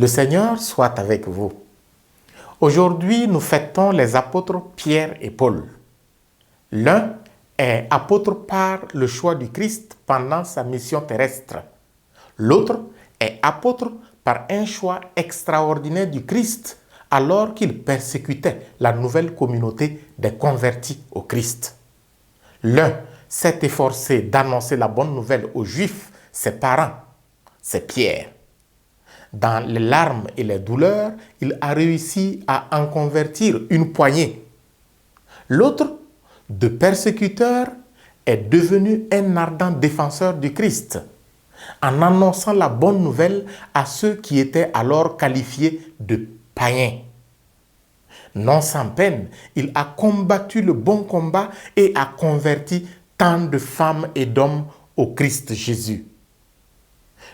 Le Seigneur soit avec vous. Aujourd'hui, nous fêtons les apôtres Pierre et Paul. L'un est apôtre par le choix du Christ pendant sa mission terrestre. L'autre est apôtre par un choix extraordinaire du Christ alors qu'il persécutait la nouvelle communauté des convertis au Christ. L'un s'est efforcé d'annoncer la bonne nouvelle aux Juifs, ses parents, c'est Pierre. Dans les larmes et les douleurs, il a réussi à en convertir une poignée. L'autre, de persécuteur, est devenu un ardent défenseur du Christ, en annonçant la bonne nouvelle à ceux qui étaient alors qualifiés de païens. Non sans peine, il a combattu le bon combat et a converti tant de femmes et d'hommes au Christ Jésus.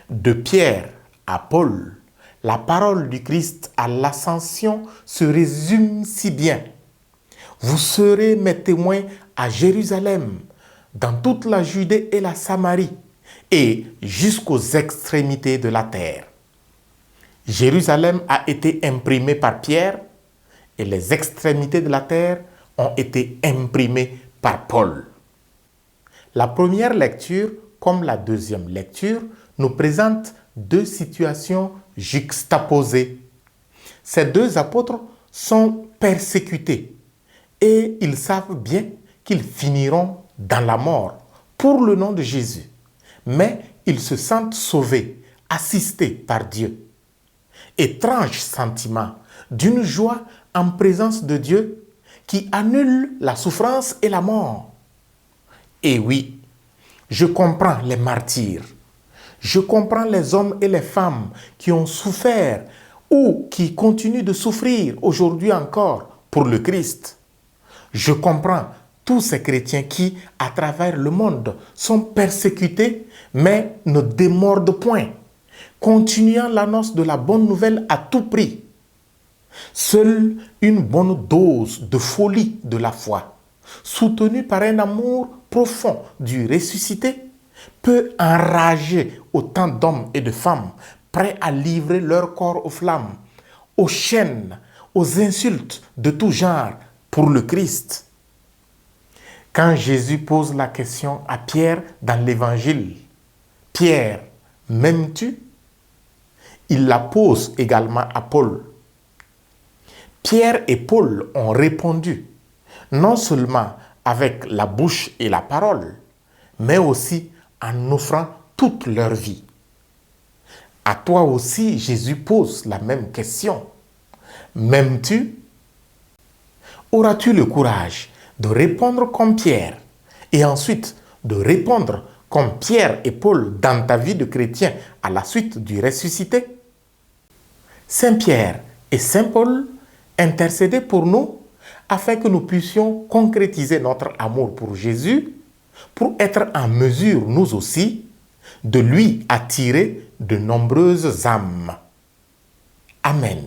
De Pierre à Paul, la parole du Christ à l'ascension se résume si bien. Vous serez mes témoins à Jérusalem, dans toute la Judée et la Samarie, et jusqu'aux extrémités de la terre. Jérusalem a été imprimée par Pierre, et les extrémités de la terre ont été imprimées par Paul. La première lecture, comme la deuxième lecture, nous présente deux situations juxtaposées. Ces deux apôtres sont persécutés et ils savent bien qu'ils finiront dans la mort pour le nom de Jésus. Mais ils se sentent sauvés, assistés par Dieu. Étrange sentiment d'une joie en présence de Dieu qui annule la souffrance et la mort. Et oui, je comprends les martyrs. Je comprends les hommes et les femmes qui ont souffert ou qui continuent de souffrir aujourd'hui encore pour le Christ. Je comprends tous ces chrétiens qui, à travers le monde, sont persécutés mais ne démordent point, continuant l'annonce de la bonne nouvelle à tout prix. Seule une bonne dose de folie de la foi, soutenue par un amour profond du ressuscité, peut enrager autant d'hommes et de femmes prêts à livrer leur corps aux flammes, aux chaînes, aux insultes de tout genre pour le Christ. Quand Jésus pose la question à Pierre dans l'Évangile, « Pierre, m'aimes-tu » il la pose également à Paul. Pierre et Paul ont répondu, non seulement avec la bouche et la parole, mais aussi en offrant toute leur vie. À toi aussi, Jésus pose la même question. M'aimes-tu? Auras-tu le courage de répondre comme Pierre et ensuite de répondre comme Pierre et Paul dans ta vie de chrétien à la suite du ressuscité? Saint Pierre et Saint Paul intercédez pour nous afin que nous puissions concrétiser notre amour pour Jésus pour être en mesure, nous aussi, de lui attirer de nombreuses âmes. Amen.